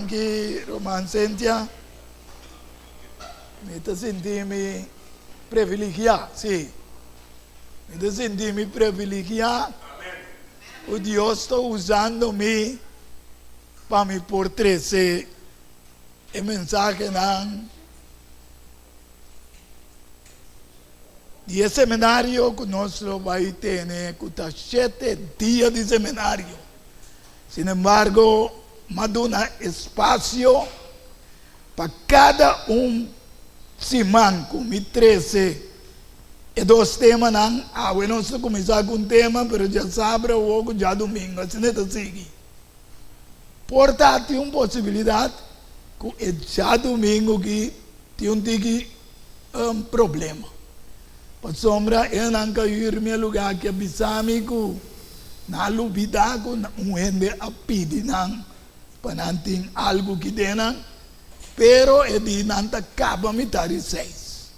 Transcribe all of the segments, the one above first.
Tanki Roman Sentia. Me senti privilegiado, sim. Me senti privilegiado. O Deus está usando-me para me portrecer a mensagem e o seminário que nós vamos ter, que está 7 dias de seminário. Sin embargo, maduna espaço para cada semana, com 13 e 2 temas. Nós vamos começar com um tema, mas já sabe, ou já domingo, assim é assim. Portanto, tem uma possibilidade que já domingo que tem um problema. Para sombra, eu não quero ir meu lugar que avisar-me que na lubida que um ende a pedir para não ter algo que dena, pero é de não acaba me dar 6.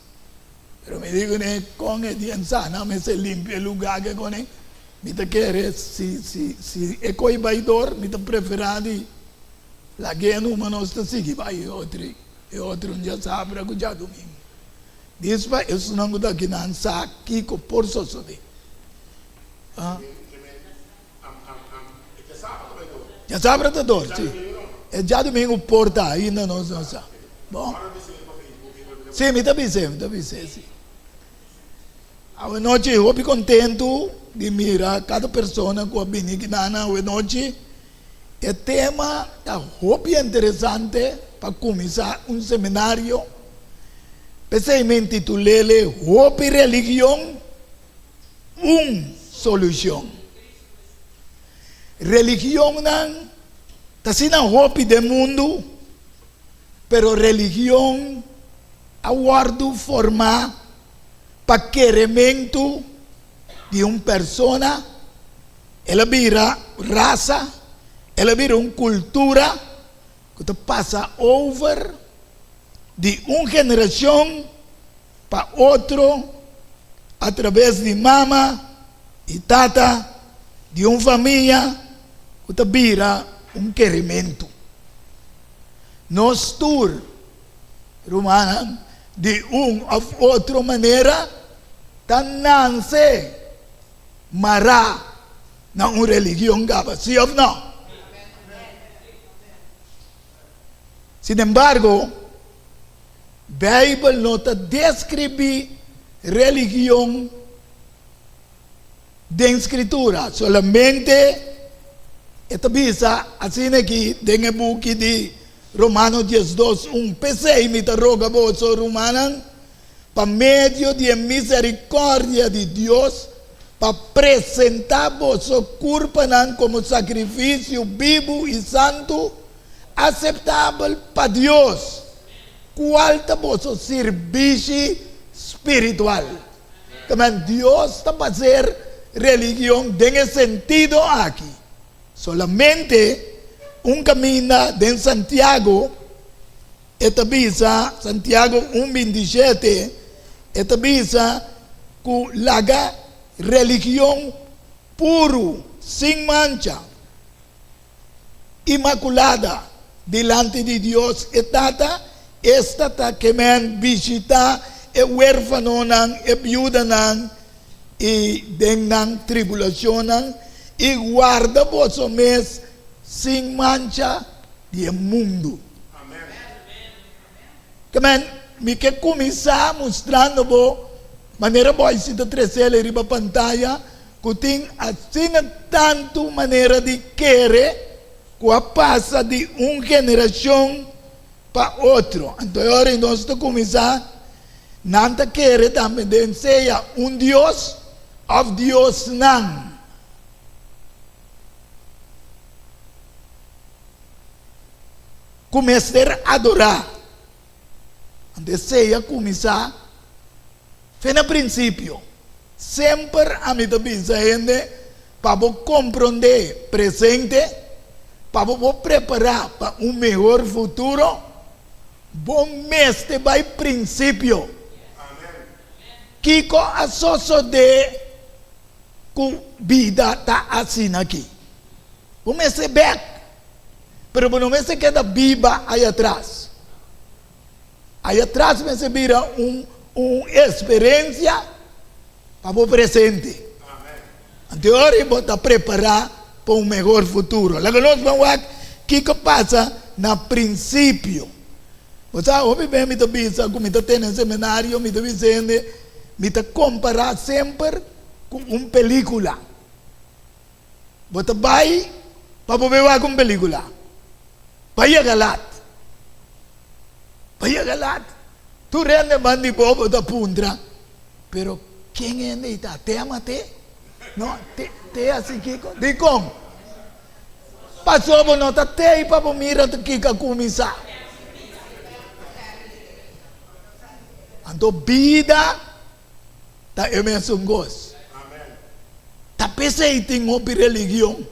Pero me digo né com é de ansana me se limpa o lugar que com me te quer se é coi baidor me te preferado la que não manos te sigue vai outro já sabe que já domingo. Diz para isso não dá que não sabe que por sosode. Já sabe para dor, sim. É já domingo porta ainda não sabe. Bom. Sim, me avise, sim. A noite eu fico contente de mirar cada pessoa com a benigna a noite. O tema é muito interessante para começar um seminário. Pensei me intitulei Hope e Religião, solução. Religião não está sendo hope do mundo, pero religião aguardo formar para querimento de uma pessoa, ela vira raça, ela vira uma cultura que passa over de uma geração para outra através de mama e tata de uma família que vira um querimento. Nós tur romana de uma ou outra maneira tananse mará na uma religião gaba, sim ou não? Sin embargo, a Bíblia não descreve religião de escritura, solamente esta bisa assim aqui tem book de Romanos 10:2, PC me roga vos romana para meio de misericórdia de Deus para apresentar vosso corpo como sacrifício vivo e santo aceitável para Deus. Qual é o vosso serviço espiritual? Também Deus está fazendo religião nesse sentido aqui. Solamente caminho de Santiago, esta visa, Santiago 1:27, esta visa que laga religião puro, sem mancha, imaculada, delante de Deus, esta que men visita e huérfano e viuda e den tribulação e guarda vosso mês sem mancha de mundo. Amém. Me quer começar mostrando maneira boa se trazer ali para pantalla que tem assim tanto maneira de querer que passa de uma geração para outra. Então agora nós estamos começar não querer também de ser Deus of Deus não. Começar a adorar. Deseja começar, foi no princípio, sempre a minha vida para compreender presente, para preparar para um melhor futuro, bom mestre vai princípio. Que com a sociedade que vida está assim aqui. Vamos receber pero no me se queda viva ahí atrás. Ahí atrás me se mira una experiencia para o presente. Ante ahora vou estar preparado para um melhor futuro. Lá que nós vamos ver o que passa no princípio. Você sabe, bem, me está como está tendo um seminário, me está dizendo, me está comparar sempre com uma película. Você vai para ver uma película. Vai a galat. Vai a galat. Tu rende mandi bobo da puntra. Pero quem é nele? Até mate? No, te assim Kiko. Di como? Passou por nota te para o mira que Kika começar. Então vida tá imenso gosto. Tá pensei tem uma religião.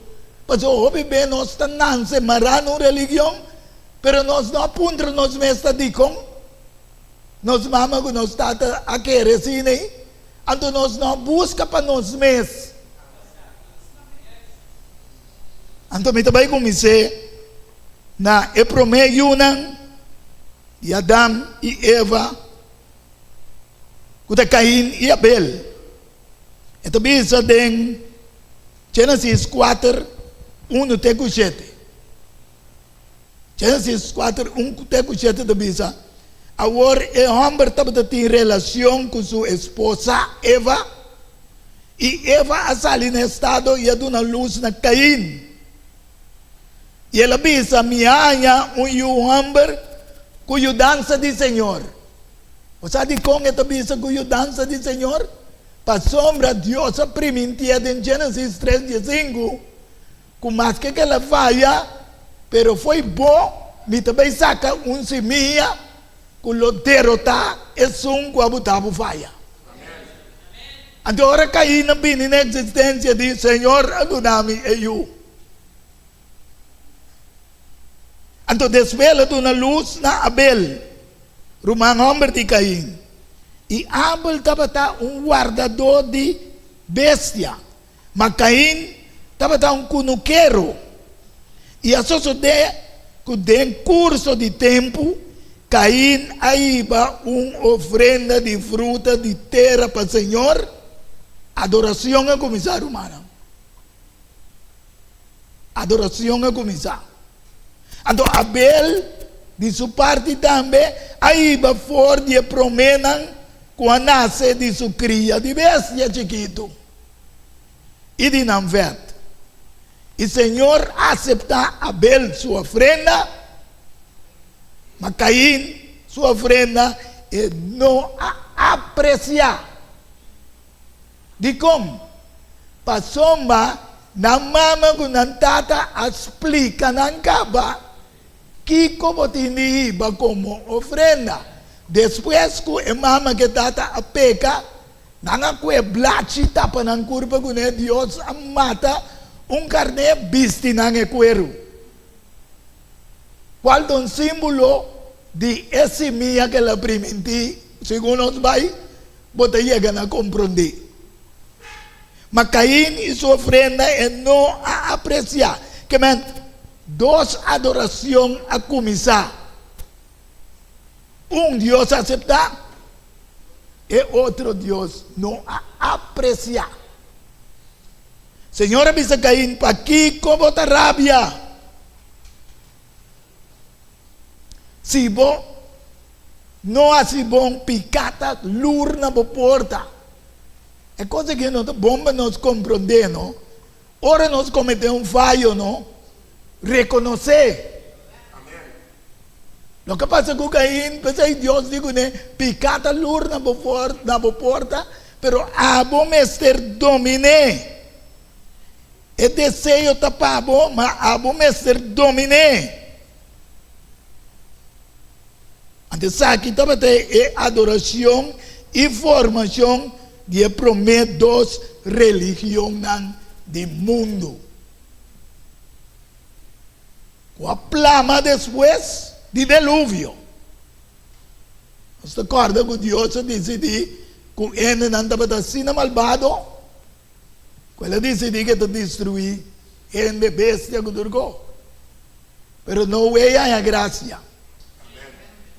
Passou hobby bem nós tá não se marano religião, pero nós não apunta nós mesmo di como. Nós mama que nós tá a querer assim, né? Então nós não busca para nós mesmos. Então me também comecei na Epromeio e Adão e Eva, kuda Caim e Abel. Então bisa em Gênesis 4, 1 até 7. Gênesis 4, 1 até 7 da bisa. Agora o homem estava tendo relação com sua esposa Eva, e Eva a sair no estado e a dar luz na Caim. E ela bisa minha homem cujo dança de Senhor. Você sabe como esta bisa cujo dança de Senhor? Para sombra Deus a primitiva em Gênesis 3:5, com mais que ela falha, pero foi bom, me também saca semilla, com o derrotar é com a botava falha. Agora caí na existência de Senhor, adonai eu. Então desvela uma luz na Abel, rumang homem de Caim. E Abel estava guardador de bestia, mas Caim estava cunuqueiro. E a suceder que em curso de tempo, Caim aiba uma ofrenda de fruta de terra para o Senhor, adoração a começar humana. Adoração a começar. Então Abel, de sua parte também, aiba for de promena quando nasce de sua cria de bestia chiquito. E de não ver. E o Senhor aceita Abel sua ofrenda, mas Caim sua ofrenda e não a aprecia. De como? Passou na mama com a tata explica na caba que como tinha como ofrenda. Depois que a mama que tata a peca, nanga que blachi tapa na curva com Deus a mata carne bisti na cuero. Qual é um símbolo de esse minha que ela primiti, segundo os vai, você chega a compreender. Mas Caim e sua ofrenda não a apreciar. Que men, duas adorações a começar. Deus aceitar e outro Deus não a apreciar. Senhora avisa Caim, para aqui como está rabia. Se bom, não há se bom picata lurna na porta. É coisa que não bomba nós compreender, não? Ora nós cometemos falho, não? Reconhecer. O que passa com Caim, pensei Deus digo, né? Picata lurna na porta, pero abo mester domine. E desejo tapabo, mas abo mester domine. Antes aqui também tem adoração e formação de prometos religiões do mundo. Com a plama depois de dilúvio. Você acorda que Deus decidiu que ele não estava assim malvado? Ele decidiu que destruir ele bestia que durou. pero no hay gracia.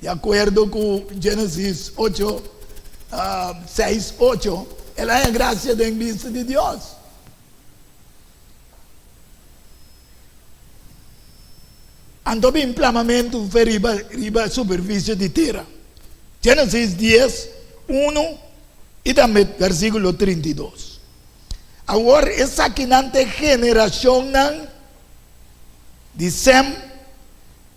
De acuerdo con Génesis 8, 6, 8, ela é a graça da vista de Deus. Então, o inflamamento foi riba a superfície de terra. Gênesis 10, 1 e também versículo 32. Agora, essa aqui não tem geração de Sem,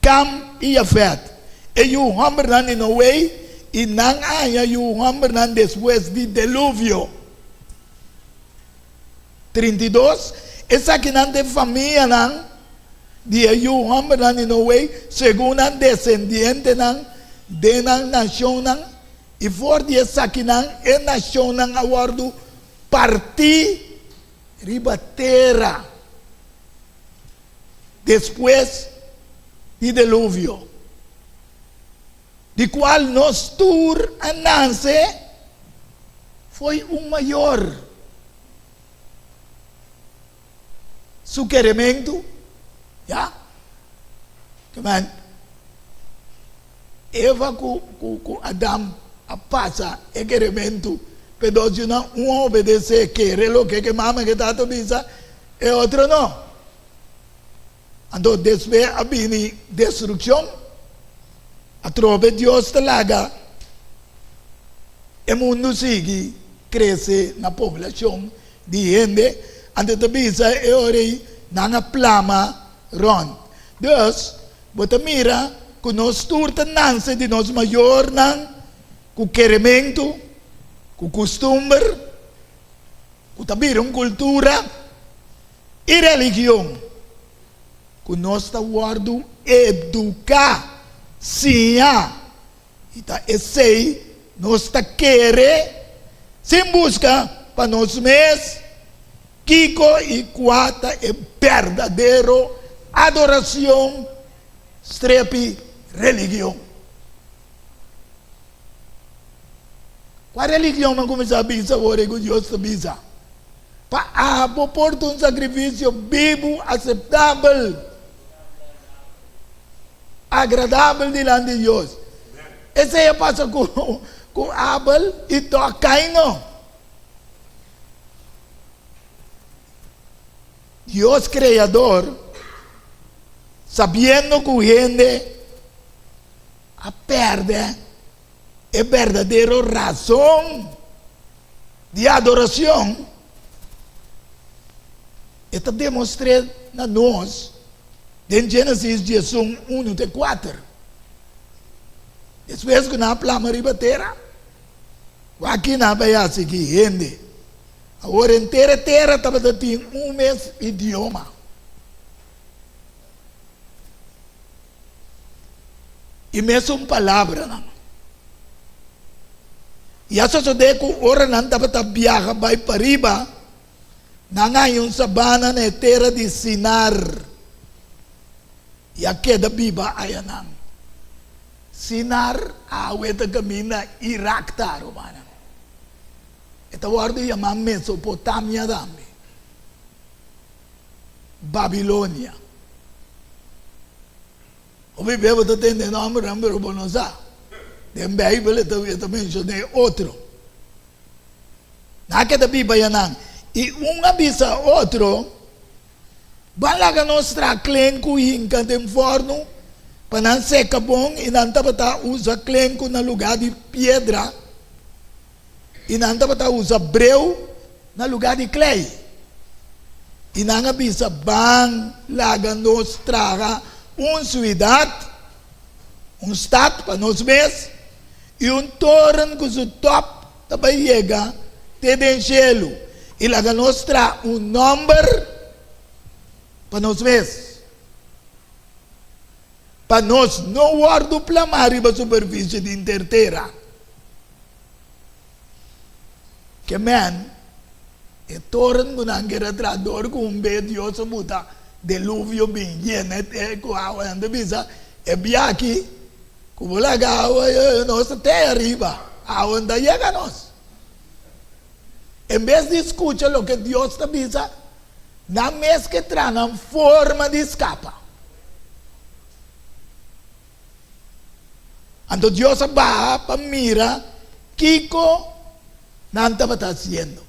Cam e Jafet. E o homem não é Noé, e não há o homem não depois do dilúvio. 32. Essa aqui não tem família, não. De o homem não é Noé, segundo a descendente não, de na nação não. E for de essa aqui não, é nação não, aguardo partir riba terra. Depois do dilúvio. De qual nós tur a nasce foi o maior suquerimento, já? Também Eva com Adão a passa requerimento, pedoso não um obedecer que relo que mama que tato bisa e outro não. Então depois a bini destruição. A trova Deus talaga, o mundo sigue, cresce na população de gente, ante a bisa é hora na plama ron. Dus, bota mira, que nós turta nanse de nós maior nan, com querimento, com costume, com tabira cultura e religião, que nós está guardo educar. Sim, então esse nós está querendo, sem busca para nós mesmos, Kiko e Quata é verdadeiro adoração, strepe, religião. Qual religião não começa a bisa agora que Deus está bisa? Para aportar um sacrifício vivo, aceitável, agradável diante de Deus. Esse aí passa com Abel e Caino. Deus Criador, sabendo que a gente perde a verdadeira razão de adoração, está demonstrado a nós. Em Gênesis 11, 1 e 4. Depois que na plama riba terra, aqui na baia aqui gente. Agora inteira terra estava tendo um mês idioma. E mesmo palavra não. E a sociedade que ora não estava viaja vai para riba, não há sabana na terra de Sinar. E a queda biba ayanan. Sinar aweta camina Irak taro mana. Esta guarda chama Mesopotamia dami. Babilonia. O bebê está tendo nome Rambero Bonosa. De Bible está mencionando outro. Na queda biba ayanan. E avisa outro. Balaga nostra clenco em cantem forno, para não secar bom e não tá usa clenco no lugar de pedra e não tá usa breu no lugar de clay. E não avisa bang laga nostra cidade, estado para nós mesmos e torre que o top também chega até dentro gelo e laga nostra número para nós mesmos. Para nós não guardo plamar a superfície de interterra. Que man, é torno com um retrador com um beijo de osso muta, delúvio bem, é com a água anda bisa, é biaki, como lá a água, nossa terra arriba, a água anda chega a nós. Em vez de escutar o que Deus está bisa, na mês que traz uma forma de escapa. Entonces Dios va para mira Kiko nanta está haciendo.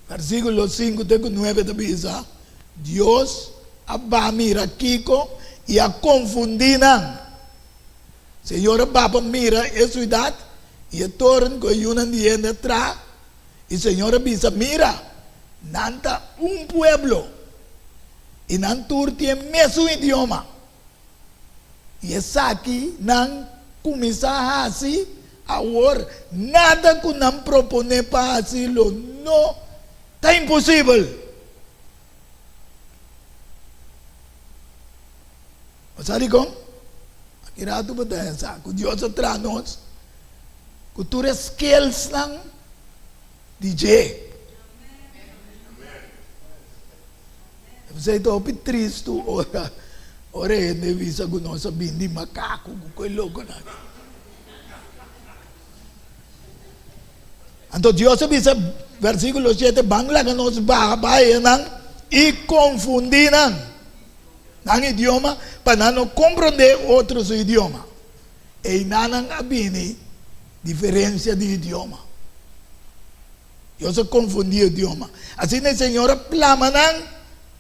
Versículo 5 de 9 dice, Dios va a mirar Kiko y a confundir. Señor va a mirar esa ciudad y el torno que hay una niña atrás. Y Señor dice, mira, nanta un pueblo y nantur tiene mesmo idioma. Y es aquí, nan comienza así, ahora nada que nan propone para así, no, está imposible. Sabe como? Aqui lá tu pode pensar, que Deus atrás nós, que tu skills ng DJ. Você está opi triste, ora é nevisa que nós sabemos de macaco, que é louco na. Então Deus diz, versículo 7, bangla que nós baia nang e confundir nang idioma para não compreender outros idiomas. E não abini diferença de idioma. Eu se confundi o idioma. Assim o Senhor plama nang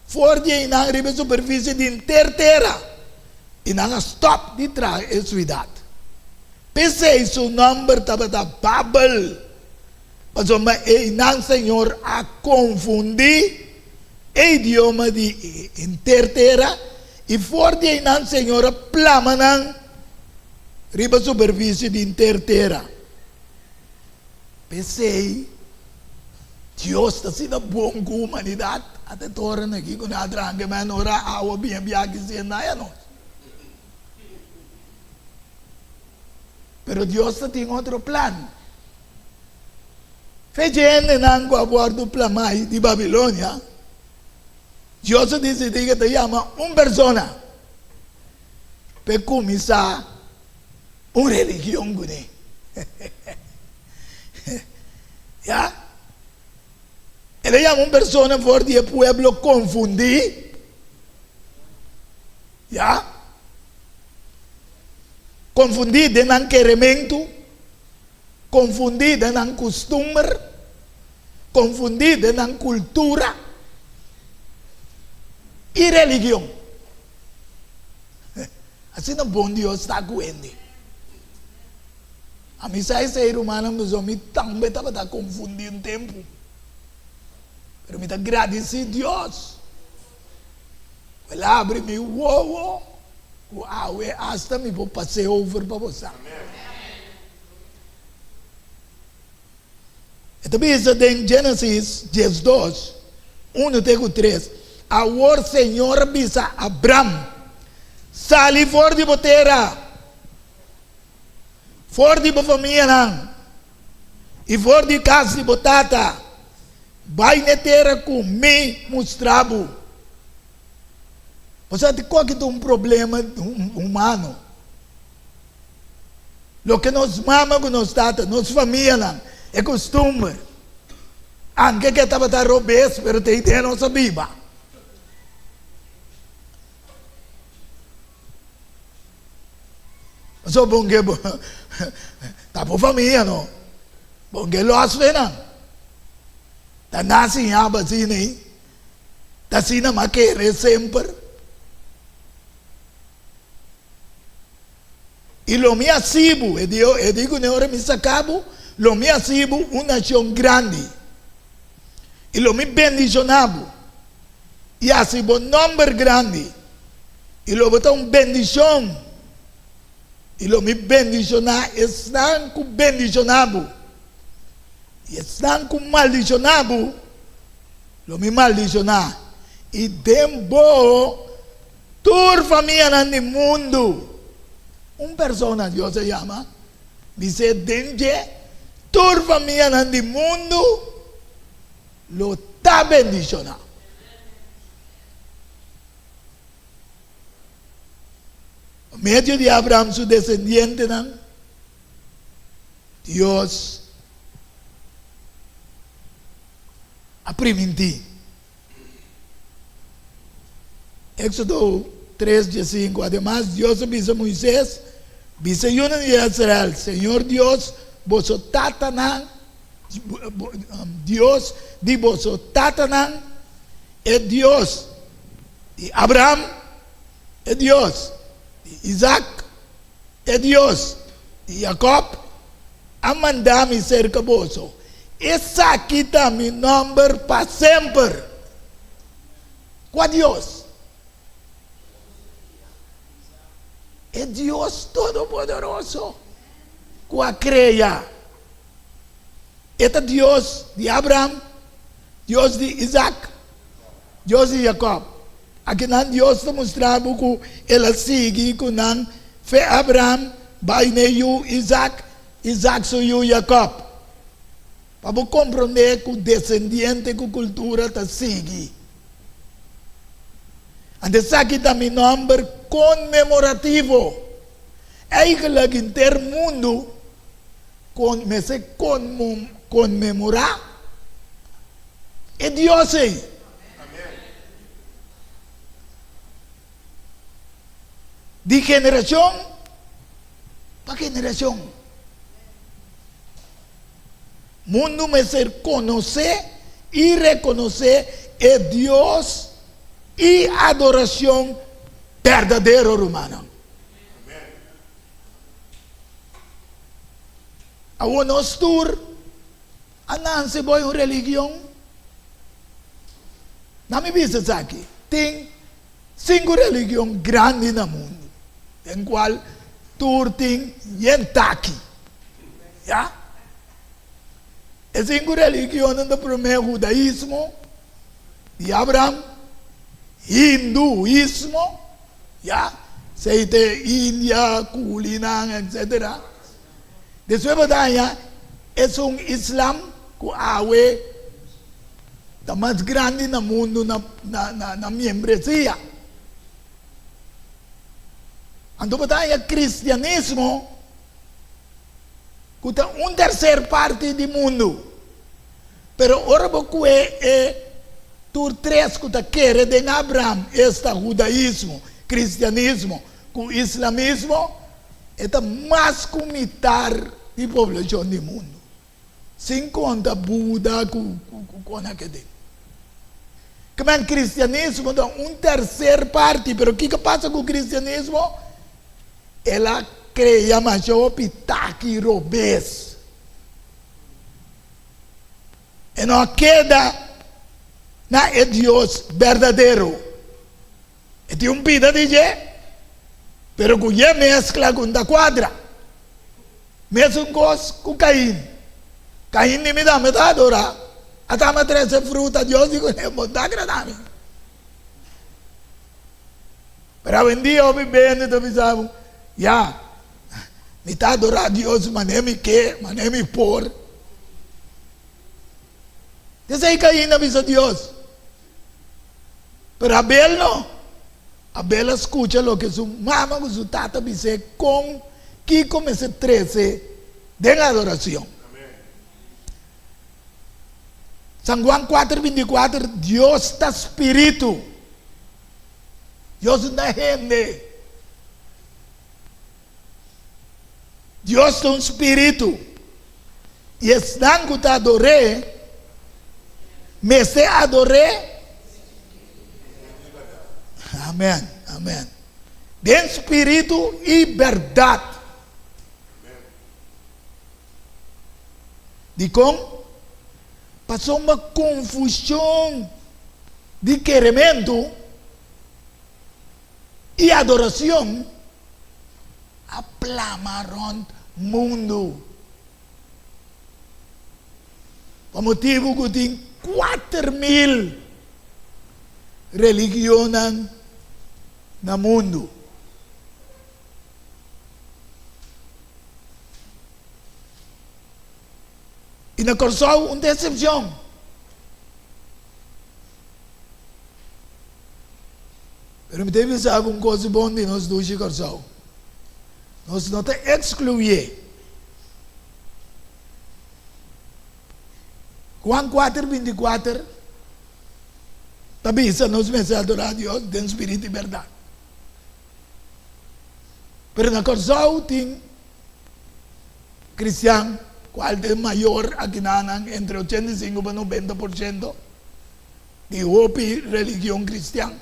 forte nang riba superfície de terra e nang stop de trás a cidade. Pensei seu número estava da Babel. Mas o nang Senhor a confundir o idioma de terra e forte nang Senhor plama nang riba superfície de terra. Pensei, Deus está sendo bom com a humanidade. Até torna aqui com a tranca, mas não há água bem que se naia nós. Pero Deus tem outro plano. Fechando nang a bordo plamai de Babilônia. Deus decidiu que te chama uma persona para começar uma religião. ¿Ya? Ele chama uma pessoa por o pueblo confundir. ¿Ya? Confundir de não queremento, confundir de não costume, confundir de não cultura e religião. Assim não bom Deus está com ele. A mim sai ser humano, mas eu me também estava confundindo tempo. Mas me agradeci a Deus. Ele abre me o awe hasta me vou passar over para você. Então diz em Gênesis 12, 1-3, agora Senhor diz a Abraham, sali fora de terra, fora de família, e fora de casa de botata, vai na terra com me mostrabo. Você tem qualquer problema humano. O que nós mamamos com nós tata, nossa família, é costume. Anche que estava a roubar, pero tem ideia não sabia. So bom que tá por família não. Bom que lo as não. Tá nasce em aba assim nem. Tá assim na maquere sempre. E lo mio asibo, e digo ne ora mi sacabo, lo mio asibo una nação grande. E lo mi bendicionabo. E asibo number grande. E lo bota bendição. E lo mi bendicionar, estão com bendicionabo. E estão com maldicionabo. Lo mi maldicionar. E dembo tur família no mundo. Una persona, Dios se llama, dice, denje, tu familia en el mundo, lo está bendicionando. Medio de Abraham, su descendiente, Dios ha permitido. Éxodo 3:5. Además, Dios dice a Moisés, dice en Israel, Señor Dios, vos tatanan, Dios de vos tatanan, es Dios de Abraham, es Dios de Isaac, es Dios de Jacob, a mandar-me cerca vos. Essa aqui está mi nombre para sempre. Qual Deus? É Deus Todo-Poderoso. Qual creia? Este Deus de Abraão, Deus de Isaac, Deus de Jacob. Aqui não Deus está mostrando que ele segue com a fé Abraão, vai neio Isaac, Isaac saiu Jacob. Para compreender que o descendente que a cultura está seguindo. Antes aqui está meu nome comemorativo. Eigenlijk in ter mundo, comemorar, é Deus aí. De geração para geração. Mundo me ser conhecer e reconhecer é Deus e adoração verdadeira humana. A nós tur, a não se boa religião. Não me viste aqui. Tem 5 religiões grandes no mundo, em qual tur tem yentaki. Já? As 5 religiões do primeiro judaísmo, de Abraão, hinduísmo, já? Seite Índia, Kulinan, etc. Depois batalla é Islam que é mais grande no mundo na membresia. Então batalla cristianismo que é terceira parte do mundo. Pero ora porque é tur 3 que quer de Abraão, este judaísmo, cristianismo, o islamismo, é mais que metade da população do mundo. Sem conta Buda, com aquele. Como é cristianismo, é terceira parte, mas o que passa com o cristianismo? Ela cria mais o pitaki robês. E não queda na é Deus verdadeiro. E tem pida de dizer, pero que é mescla com da quadra. Mesmo com Caim. Caim nem me dá metade adorar. Até me traz fruta, Deus digo, é muito agradável. Pero um dia eu me bem, então pensava, já, me está adorar Deus, mas nem me quer, mas nem me pôr. Desde aí Caim não avisa Deus. Pero Abel não. Abel escucha lo que su mamá o su tata dice con que comienza 13 de adoración. San Juan 4:24, Dios está espíritu. Dios no es gente. Dios es un espíritu. Y es tan que te adoré, me se adoré. Amém, amém. De espírito e verdade. De como passou uma confusão de querimento e adoração a plamaron mundo. Por motivo que tem 4.000 religiões no mundo. E na Corsol, uma decepção. Pero me deve ser alguma coisa boa de nós dois de Corsol. Nós não te excluir. Juan 4:24 também nós vamos adorar a Deus em espírito e verdade. Pero na Corsao ting cristiano, qual é maior aqui na entre 85 e 90% de hopi religião cristã.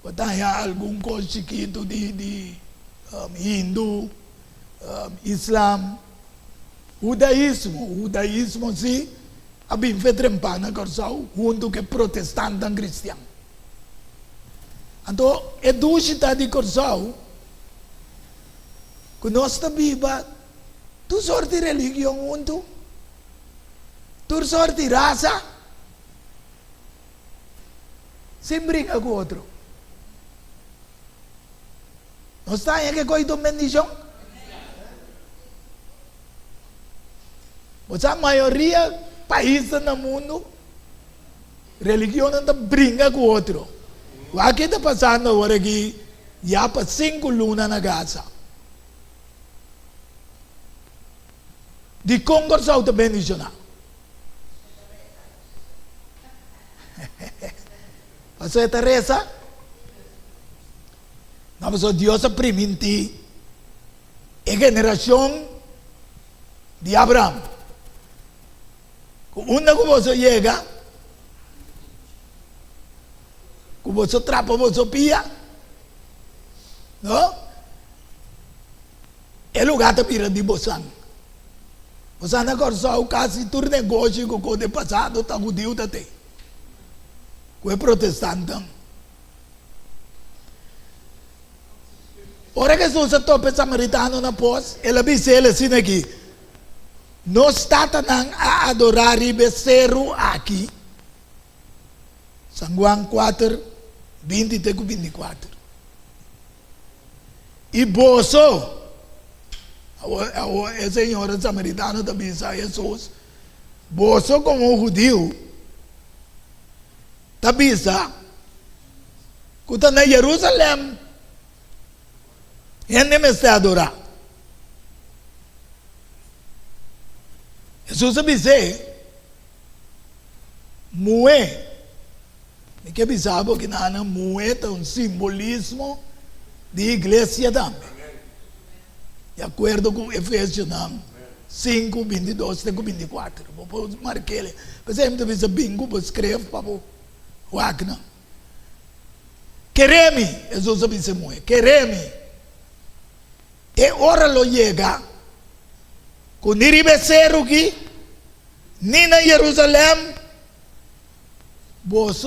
Bataya algum coisa chiquito de Hindu, Islam, Judaísmo sim, abim fetrempa na Corsao, junto que protestante cristão. Então, é dúvida de Corsao, que nós estamos vivos, tu sorte religião junto, tu sorte raça, sem briga com o outro. Nós estamos aqui com a bendição. Mas a maioria dos países no mundo, religião não briga com o outro. O que está passando agora aqui, já para 5 lunas na Gaza. De Congorsao te bendicionar. Pastor Teresa, nós Deus permitiu a geração de Abraham. Quando você chega, quando você trapa, você pia, não? É lugar de pira de bosan. Você na Corsao quase todo negócio que o passado está judeu até. Que é protestante. Ora que Jesus é tope samaritano na pós, ele disse ele assim aqui, nós estamos a adorar o becerro aqui. São João 4, 23 e 24. E bolso, o senhor samaritano também disse a Jesus, bolso como judeu, também disse, que está na Jerusalém, ele me está a adorar. Jesus disse, moe, que pensava que não moe é um simbolismo de igreja também. De acordo com Efésios 5, 22 e 24. Vou marcar ele. Mas sempre você bingo, vou escrever para o Wagner. Quereme, Jesus disse moe, quereme. E ora lo chega, com niri becerro aqui, nem na Jerusalém, você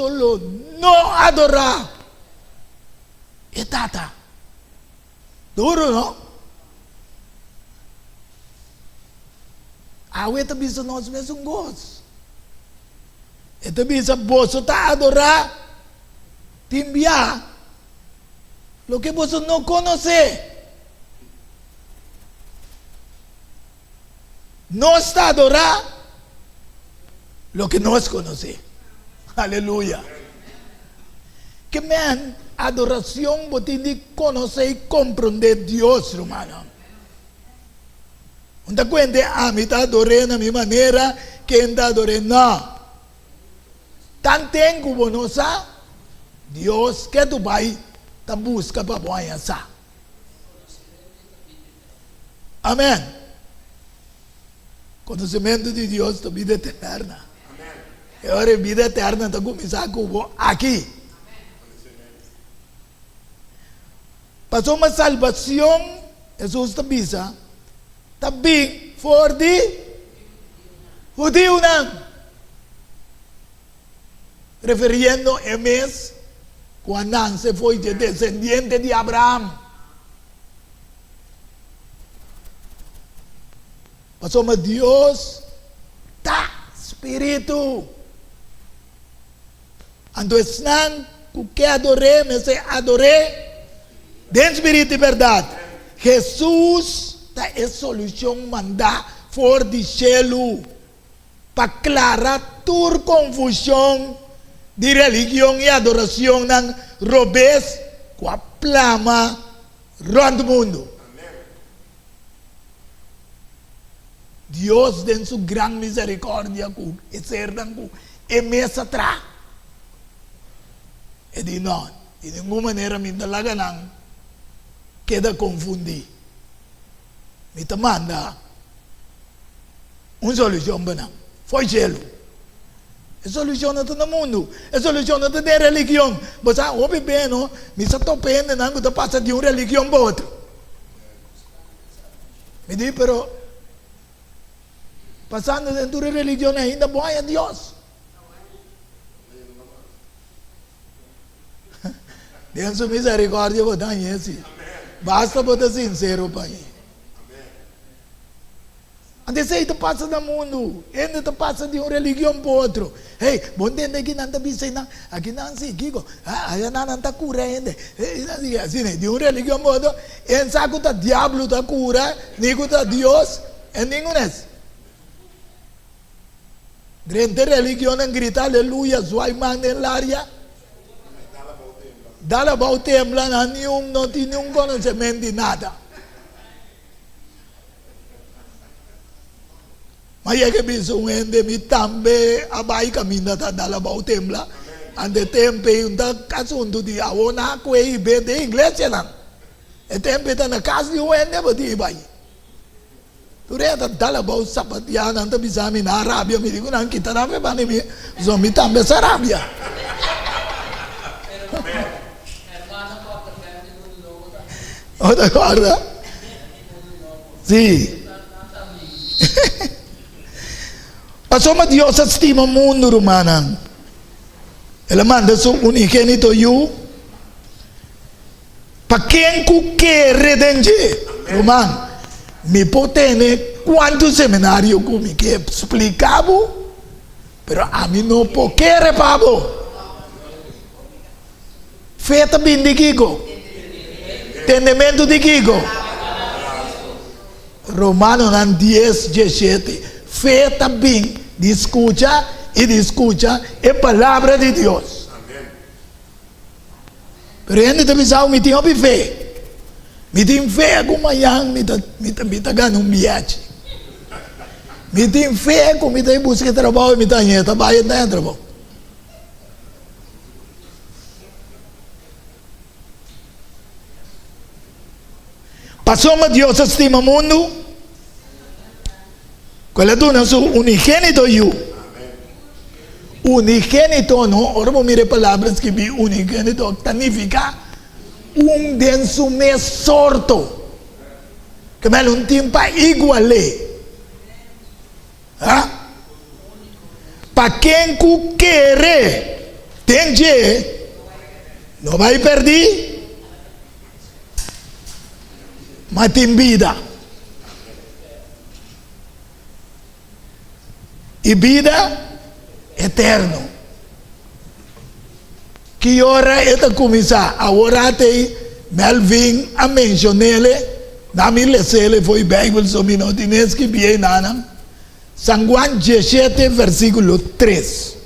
não adorar. E tata, duro não? A ueta bisa nós mesmos gostos. E também se você está adorar, timbia, lo que você não conhece. No está a adorar lo que nos conoce. Aleluya. Que man, adoración vos tienes que conocer y comprender Dios, hermano. No te cuentes, mí te adoré de mi manera, que te adoré. No. Tan tengo vos no sa, Dios que tu pai te busca para vos sa. Amén. Conhecimento de Deus da vida eterna. E agora a vida eterna está começando com aqui. Passou uma salvação, Jesus também for de judeu não. Referindo a mês, quando Nancy foi de descendente de Abraão. Pasó mas Dios ta espíritu. Entonces nan que adoré, me se adoré de espíritu y verdad. Jesús ta es solución manda for di cielo para aclarar tu confusión de religión y adoración nan robes qua plama rondo mundo. Dios en su gran misericordia e mesa atrás. E di no, de ninguna manera me dalaga nang queda confundir. Me te manda uma solução para não. Foi gelo. A solução não está no mundo. A solução não está de religião. Você ouve bem, não? Me está topando, não? Que passa de uma religião para outra. Me diz, pero passando dentro da religião ainda bom é Deus. Deus sua misericórdia vou dar isso. Basta botar sincero para ele. Antes aí passa no mundo, ainda passa de uma religião para outra. Hey, bom entender que não está pensando, aqui não se digo, aí não está cura ainda. Assim, de uma religião para outra, em saco tá diabo tá cura, nico tá Deus, e nenhum é. Durante a religião não grita aleluia, sua irmã nell'aria. Dalla bautembla não tem nenhum conhecimento de nada. Mas é que bisogna mi tambe abai caminata dalla bautembla. Ante tempe un casunto di avona quei bede iglesia nan. E tempe ta na casa di uende bodi bai. Tu reta dalla bau sapatiana ante bisami na Arabia mi dico nan kita na pe bani mi so mi tambe sarabia. Oh, d'accordo? Sì. Insomma, Dio stima il mondo romano. E la manda su unigenito io. Perché che redenge romano. Mi potene quanto seminario come che spiegavo. Però a me non può che repavo. Feta bin di Kiko. Entendimento di Kiko. Romano nan 10, 17. Feta bem, escucha a palavra de Deus. Pero ainda te pensava, me tinha fé. Me tinha fé com amanhã, me tá ganhando um bilhete. Me tinha fé com me tá buscar trabalho, me tá indo, trabalho dentro. Passou, mas Deus estima o mundo. Quella dona su unigenito io. Unigenito no, ora vou mirar palavras que vi unigenito significa denso mes sorto. Que me non tempo iguale. Pa quem cu querer, entende? Não vai perder. Mas tem vida. E vida eterna. Que hora é de começar? A hora tem Melvin a mencioná-le. Na minha cele foi Bíblia, só me não tinha que bem nada. San Juan 17, versículo 3.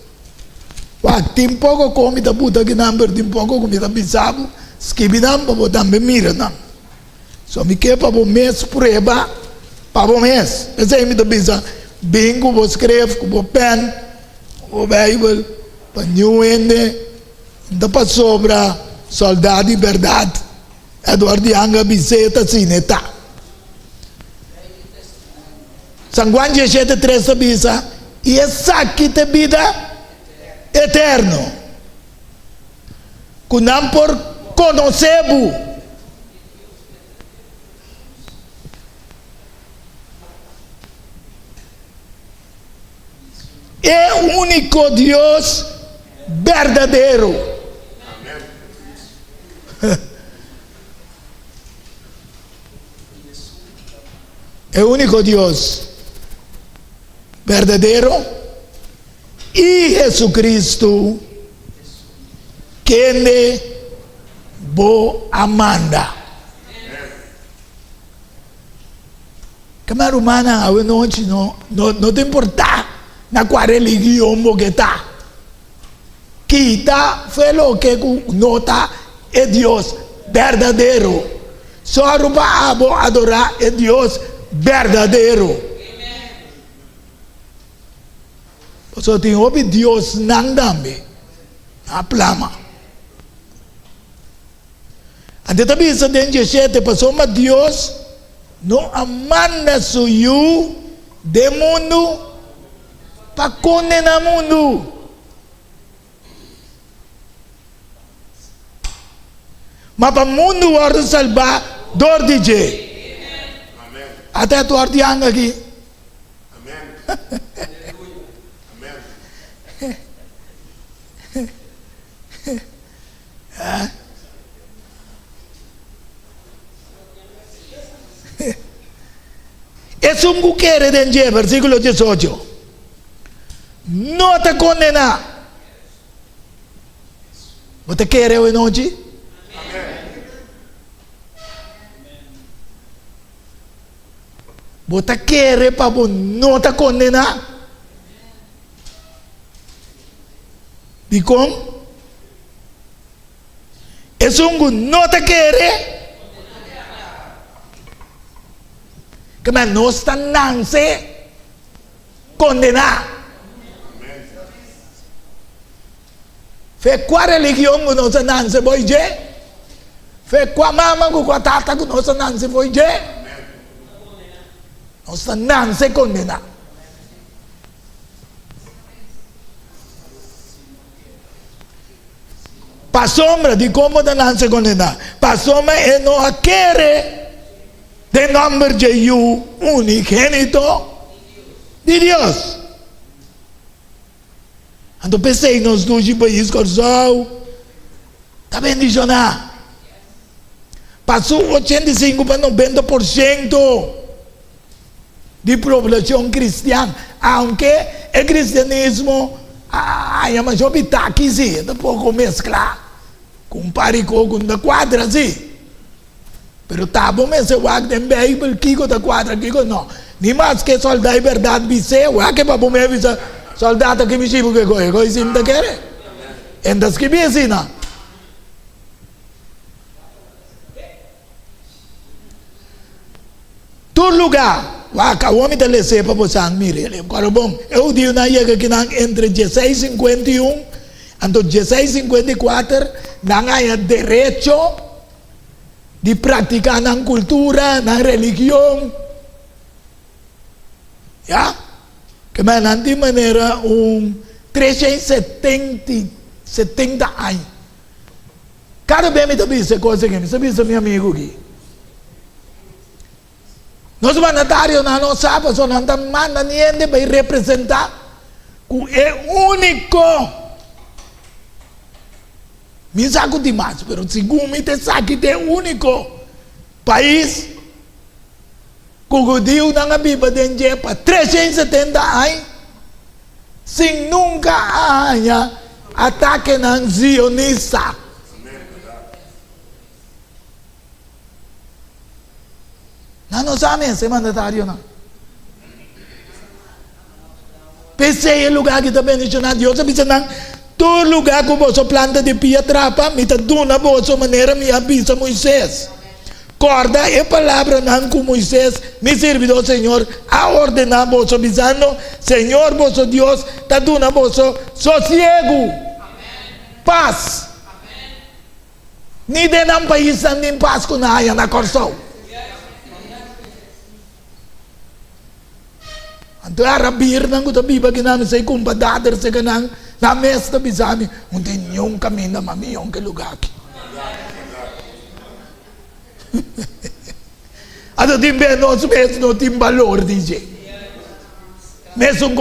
Tem pouco comida puta que não, tem pouco comida pisado. Escrevidam para botar me mira não. Só me quer para o mês prova, para o mês. Esse é me da bisa. Bem que vou escrever, com o pen, com o Bíblia, para New Ende, ainda para sobra, soldado de verdade, Eduardo Yanga Biseta Sineta. San Juan 17, 3 bisa, e essa aqui tem vida eterna. Que não por conhecer. É o único Deus verdadeiro. É o único Deus verdadeiro e Jesus que bo amanda. Como humana, não tem importar. Na qual religião que está. Que está, felo que nota é Deus verdadeiro. Só para adorar é Deus verdadeiro. Só tem ouvido Deus não também. A plama. Ante tabi sa den 17, pasó mas Dios no amanda suyo de mundo para condenar mundo. Mas para o mundo vai salvar dor de je. Até tu artianga aqui. Amém. Es un buquere de versículo 18. No te condena. ¿No te quiere hoy noche? ¿Vos te quiere para no te condena? ¿Y cómo? Es un no te quiere. Que me no está nance condenar. Fe qua religión no está nance voy je. Fe qua mama qua tata no está nance voy je. No está nance condenar. Pa sombra di como da nance condenar. Pa sombra e no quiere de nombre de you unigénito de Dios. Ando pensei nos dois países corsal, tá bendicionado. Passou 85 para 90% de população cristã, aunque o cristianismo é uma jovita aqui sim, é um pouco mesclar, compare com da quadra sim. Pero tá bom, mas eu acho que tem Bíblia, Kiko da quadra, Kiko não. Nem mais que soldado verdade, bise, eu acho que para bom me avisa soldado que me chivo que coi sim da querer. Endas que bem assim, não. Todo lugar, o homem te lê para você, mire, agora bom, eu digo na ia que entre 16:51 e 16:54 não há direito de praticar na cultura, na religião. Já? Que mais não de maneira 370 anos. Cada vez me também essa coisa que me sabia meu amigo aqui. Nós mandatários não sabemos, só não manda ninguém para representar que é único. Me saco demais, mas segundo me te saque é o único país que o Deus não vive dentro para 370 anos sem nunca haja ataque não zionista. Não sabe esse mandatário não. Pensei em lugar que está mencionado, Deus sabe não. Todo lugar que você planta de pedra, me está dando a maneira, me avisa Moisés. Corda é palavra não com Moisés, me servidor Senhor, a ordenar você, avisando, Senhor, vosso Deus, está dando você sossego, paz. Nem de um país nem paz com a na corção. Então, a rabir não está viva que não sei como badadar se que não na mesa bisami, não tem nenhum caminho, mami, que lugar aqui. Ato tem bem, nós mesmos não temos valor, diz. Mesmo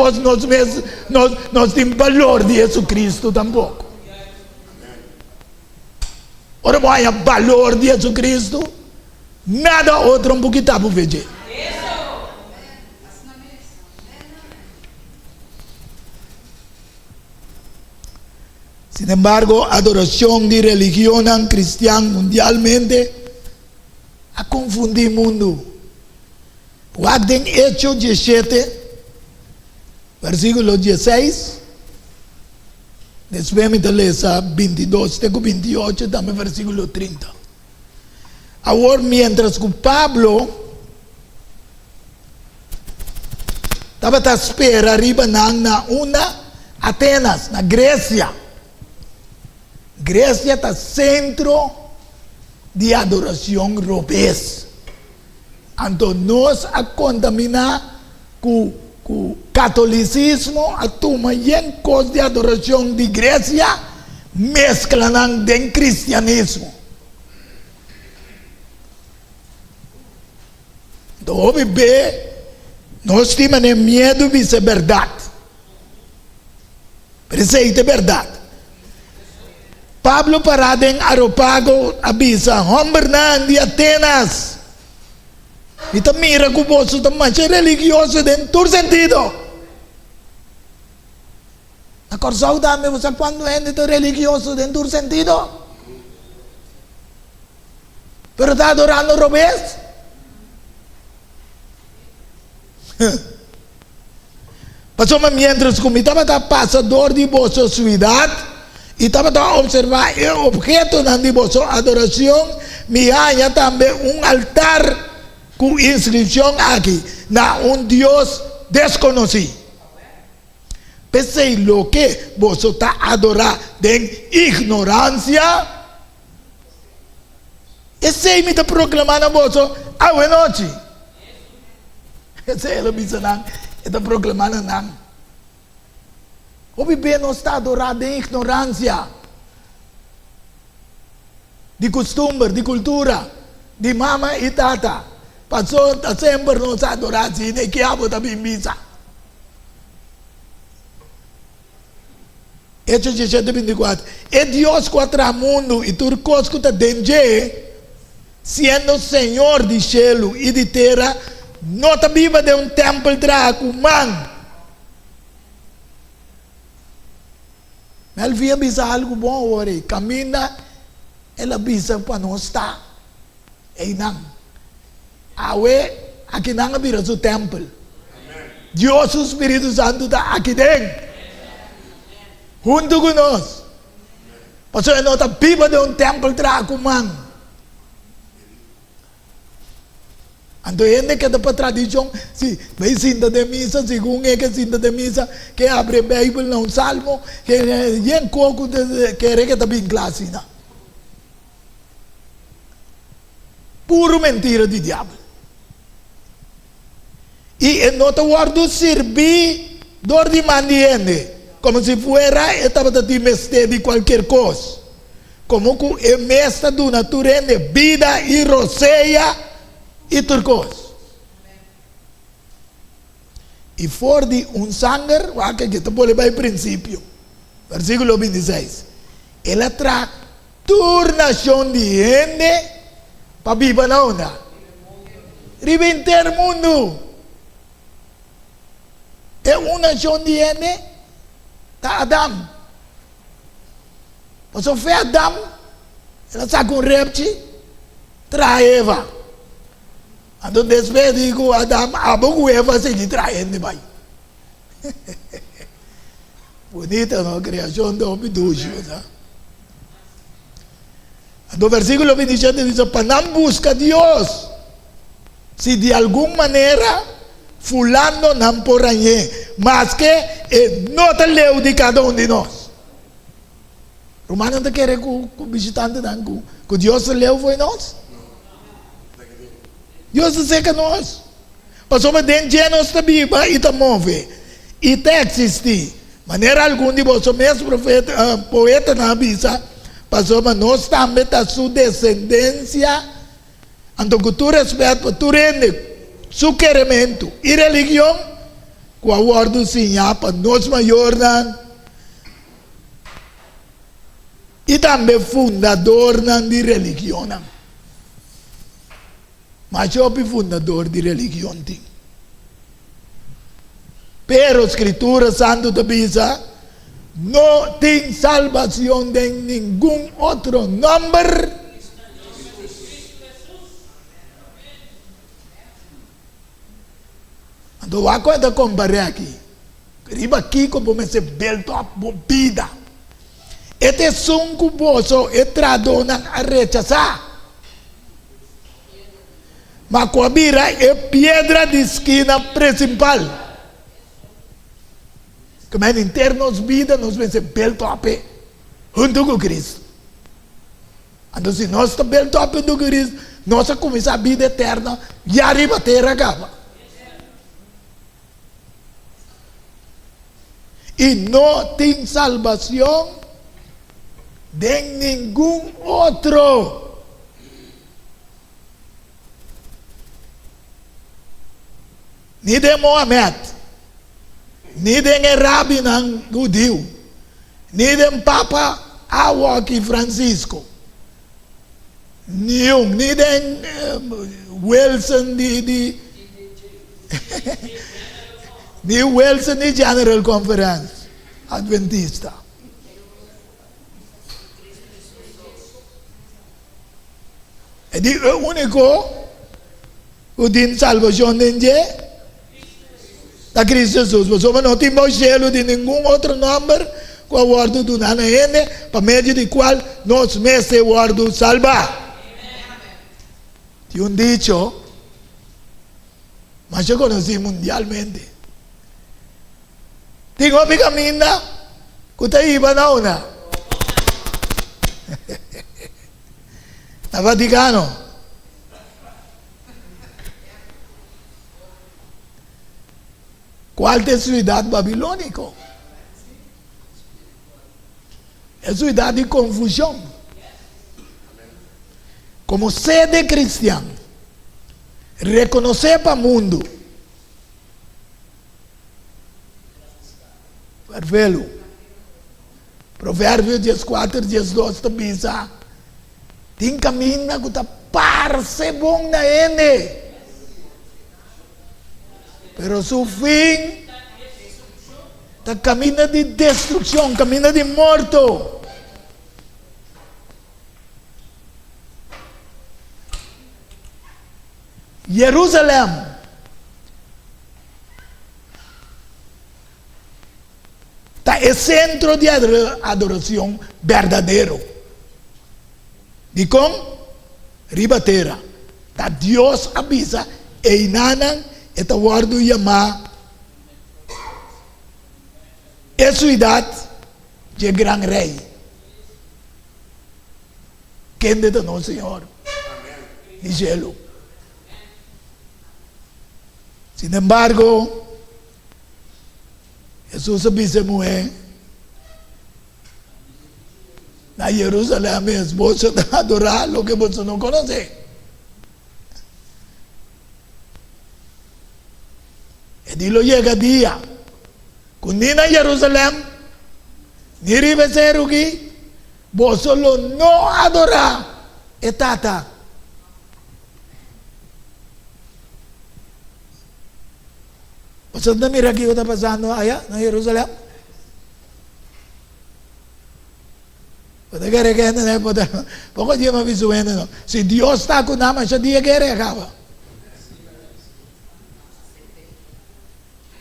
nós temos valor de Jesus Cristo tampouco. Ora, mas o valor de Jesus Cristo, nada outro um pouquinho para ver. Sin embargo, adoración de religión cristiana mundialmente ha confundido el mundo. Guarden Hechos 17, versículo 16. Después me lesa 22, tengo 28, también versículo 30. Ahora, mientras que Pablo estaba a esperar arriba na una Atenas, na Grecia. Grecia está centro de adoração robês. Então nós a contaminar com o catolicismo, a turma em coisa de adoração de igreja, mesclando com o cristianismo. Então, ouve bem, nós temos medo de ser verdade. Preceito é verdade. Pablo parado em Areópago avisa, homem de Atenas. E também mira que você também é religioso em todo sentido. Na corção também você quando é religioso em todo sentido. Pero está adorando robês. Passou uma mientras como estava passador de vossa cidade e estava a observar o objeto de vossa adoração, me há também um altar com inscrição aqui, na Deus desconhecido. Pensei lo que você está adorando de ignorância. Esse aí me está proclamando você a noite. Esse é o bisanang, está proclamando não. O bebê não está adorado em ignorância de costume, de cultura, de mama e tata. Passou sempre não está adorado e nem que abo também misa. Hechos 17:24. É Deus contra o mundo e tudo coisa que está dentro, sendo Senhor de céu e de terra. Não está viva de um templo humano. Mas ele via algo bom hoje. Camina, ela visa para não estar. E não. Awe, aqui não vira o templo. Deus, o Espírito Santo está aqui dentro. Junto com nós. Porque não está viva de um templo humano. Então, ainda que para tradição, se vai cinta de missa, segundo é que cinta de missa, que abre a Bíblia, não salmo, que é coco que é que está bem classe, não. Puro mentira de diabo. E não está guardando servir dor de mandiende, como se fuera estava de mestre de qualquer coisa. Como que é mestre do natureza, vida e roceia. E turcos. E for de um sangue, que te pode ver princípio. Versículo 26. Ela traz turnação de gente para viver na onda. Reventar o mundo. É uma nação de gente da Adão. Mas foi Adão, ela saca um reptil, traz Eva. Então, depois digo, Adam, abo Eva se lhe traindo, vai. Bonita, não? A criação do homem ducho, tá? Então, versículo 27 diz, para não buscar Deus, se de alguma maneira, fulano não porranhe, mas que não te leu de cada um de nós. Romano não quer que o visitante não, que Deus leu foi nós. Deus seca nós. Passou para dentro de nós também e está move. E está existir. Maneira alguma de você mesmo poeta na avisa. Passou para nós também da sua descendência. Então que tu respeita, tu rende seu querimento e religião. Com a ordem sim, para nós maior. E também fundador de religião. Mas eu sou fundador de religião. Pero a Escritura Santo avisa, não tem salvação de nenhum outro nome. Então, a coisa comparar aqui. Riba aqui como me se belto a vida. Este som que você é tradona a rechazar. Mas a bira é pedra de esquina principal. Como é interno nos vida, nos vence belto a pé, junto com Cristo. Então, se nós estamos bem top do Cristo, nós começamos a vida eterna, e arriba a terra acaba. E não tem salvação de nenhum outro. Nem de Mohamed, nem de Rabi não judeu, nem de Papa Awaki Francisco, nem de Wilson de nem Wilson de General Conference Adventista. É o único que tem salvação de da Cristo Jesus. Mas não tem mais gelo de nenhum outro nome com o word do Nana N, para meio de qual nós mesmos o word salva. Tem dicho, mas eu conheci mundialmente. Tem uma caminha que está aí para na Vaticano. ¿Cuál es ciudad babilónico? Es ciudad de confusión. Como sede cristiana, reconocer para el mundo. Perfeito. Provérbios 14, 12 também diz: tem caminho que está parece bom na ende. Pero su fin está camino de destrucción, camino de muerto. Jerusalén está el centro de adoración verdadero. ¿Y con? Ribatera. Está Dios avisa e inanan esta guardo llamar es ciudad de gran rey. ¿Quién de no, Señor? Y cielo. Sin embargo, Jesús dice mujer, a Jerusalén mi esposo a adorar lo que vos no conocéis. Y dilo llega día, cuando ni a Jerusalén, ni ribesero aquí, vos solo no adorar etata. Vos no mira aquí lo que está pasando allá en Jerusalén. Porque que no puede, poco día me visualiza, no. Si Dios está con nada, ese día que acaba.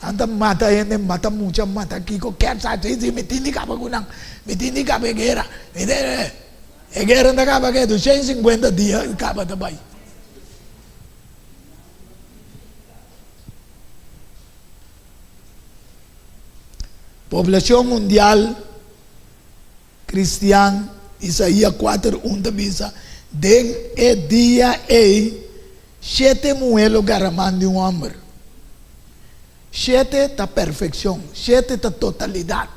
Anta mata gente, mata mucha, mata aquí, quer sabe se me tiene capa kunang, me tiene capa guerra, me tiene guerra na capa que 250 dias capa também. População mundial cristiana, Isaías 4:1 diz: "Den e dia e 7 muelos garamando de homem." 7 está perfección, 7 está totalidad.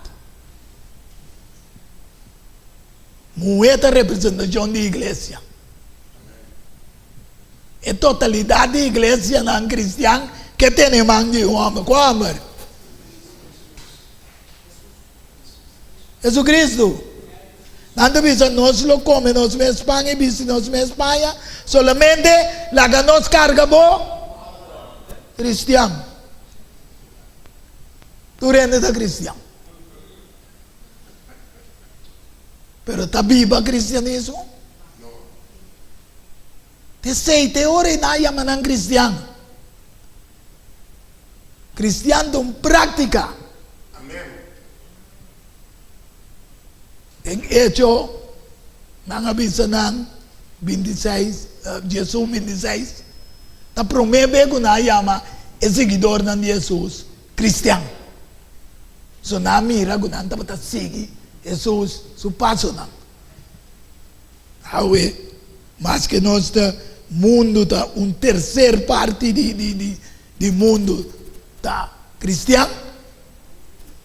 Mueta representación de iglesia. Es totalidad de iglesia no cristiana que tiene man de hombre. ¿Cuál hombre? Jesucristo. Nada dice, nos lo come, nos me España, y dice, nos me España, solamente la que nos carga cristiano. Tú eres cristiano. Pero está viva cristianismo. Te sei, te ora e não llaman cristiano. Cristiano en práctica. En hecho, nang abisanan 26, Jesús 26, ta promete que na llama el seguidor de Jesús cristiano. So na mira que nanta pata sigi Jesus su paso na. Ahora, más que nuestro mundo está un tercer parte de mundo está cristiano,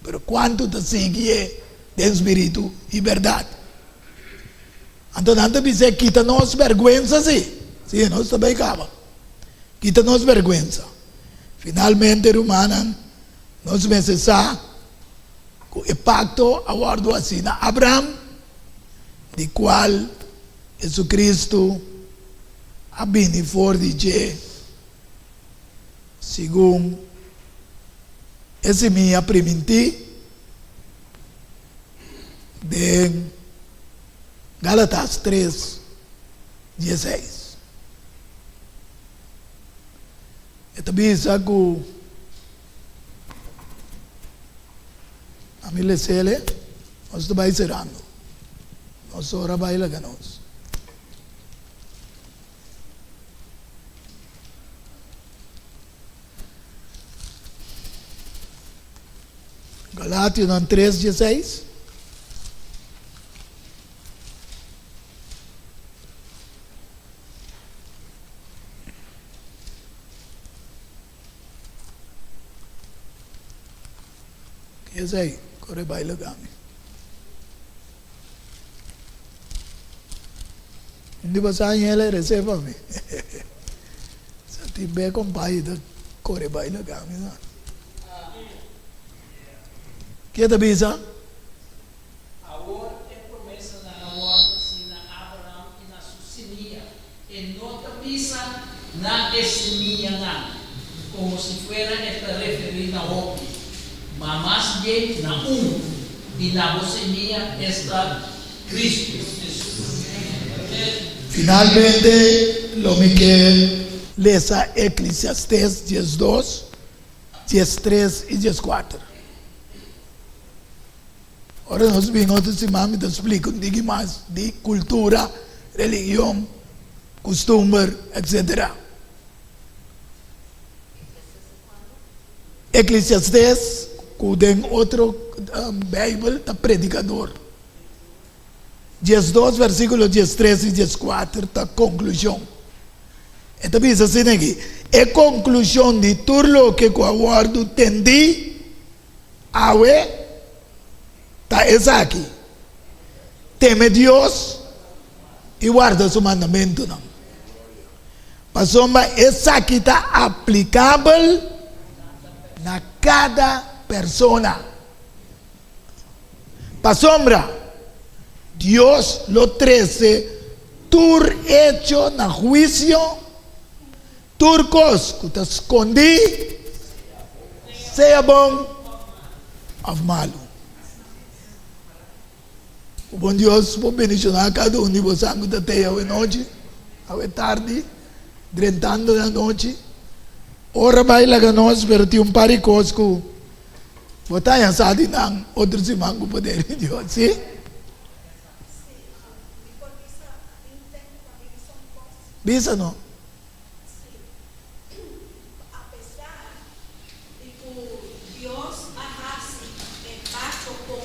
pero cuánto te sigue de espíritu y verdad. Entonces, antes dice, quítanos vergüenza, sí, no está bien, quítanos vergüenza. Finalmente, hermana, nos necesita el pacto aguardo así a Abraham, de cual Jesucristo ha venido por dizer, según ese minha primiti de Gálatas 3:16. Esta bisa que a mim le sele, nós vai cerrando. Nós ora vai lá ganos. Galátios 3:16. Que é aí? Corre baile gami. Hindi ba sa inyo ele reserva me? Sa tibe kong bayi da corre baile gami na. Que é bisa? Agora é promessa na ordem assim na Abraão e na Susinia. E nota bisa na essemia na, como se fuera esta referida a outro. Mas mais de na e na semilla está Cristo. Finalmente, lo que lesa Eclesiastes 10:2, 10:3 y 10:4. Ahora nos vimos de Simán y te explico un poco más de cultura, religión, costumbre, etc. Eclesiastes, en otro Bible, está predicador. 10:2, versículos 10:3 y 10:4, está conclusión. Esta dice así aquí, es conclusión de todo lo que aguardo tendí, awe, está esa aquí. Teme Dios y guarda su mandamiento. ¿No? Pasó, esa aquí está aplicable a cada persona. Pa sombra, Dios lo 13, tur hecho na juicio, turcos que te escondí, sea bom o malo. O bom Deus vou bendicionar cada um de vocês que está até a noite, a tarde, drentando na noite. Ora vai lá que nós, pero tem um par de coisas que botar em sadi nang outro simang ko poder de Deus, sim? Bisa no? Apesar de que Dios hace el pacto con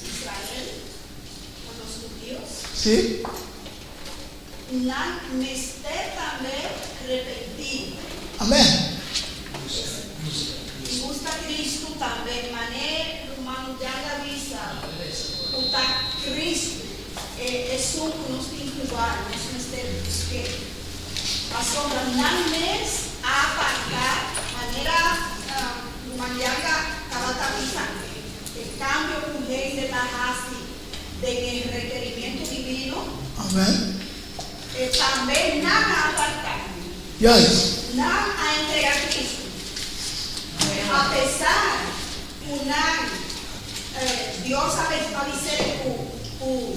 Israel, con los judíos, Sim? no necesita también repetir. Amém. Y gusta Cristo también, mané, humano ya la visa, uta Cristo, es un conocimiento igual, es un estilo que a sombra no mes a aparcar, manera, humanidad cada visa, el cambio con ley de la hasti, de el requerimiento divino, Amém. también nada a aparcar. Yes. Nada a entregar a Cristo. A pesar que Dios ha avisado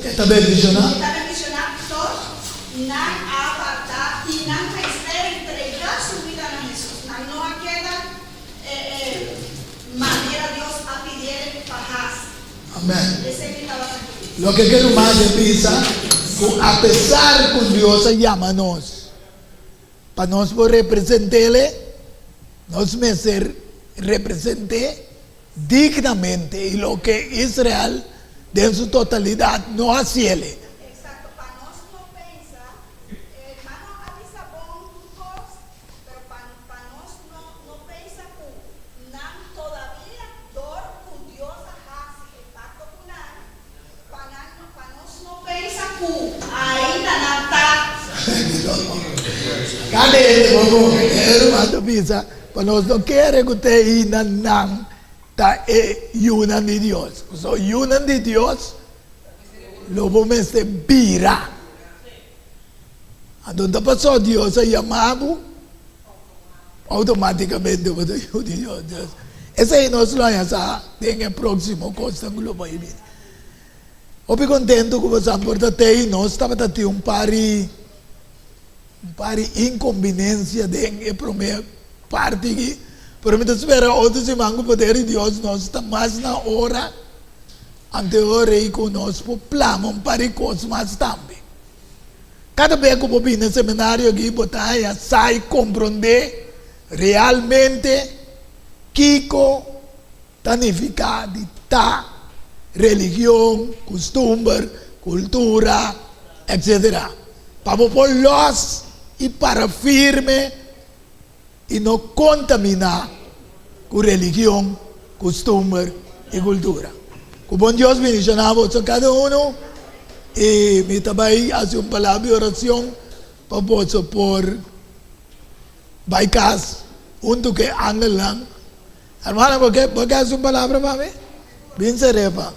Está bendicionado. está bendicionado todos, nada a apartar y nada a entregar su vida a Jesús. No queda manera Dios a pedir paz. Amém. Ese que estaba aquí. Lo que quero mais é pensar, a pesar que Deus chama-nos, para nós poder representar-Ele, nós merecer representar dignamente y lo que Israel, en su totalidad, no hacía. Exacto, para nosotros Hermano Pisa, para nós não queremos que tenha não tá una de Dios. So una de Dios lo vamos a vira. Quando passou Deus a chamado automaticamente o de Deus. Essa é nossa lança tem o próximo costa global. Eu fico contento que você porta nós estava tendo um pari inconveniência de a primeira parte aqui. Pero me espera outro semana o poder de Deus nós está mais na hora anterior e conosco plano para coisas mais também. Cada vez que eu vim no seminário aqui, eu sai compreender realmente Kiko significa de religião, costume, cultura, etc. Para pôr luz e para firme e não contaminar com religião, costume e cultura. Que bom Deus bendicionava a cada um e me também fazer uma palavra de oração para poder pôr baicas junto que angel lang. Hermano, ¿por qué hace una palabra para mí? Bien seré para mí.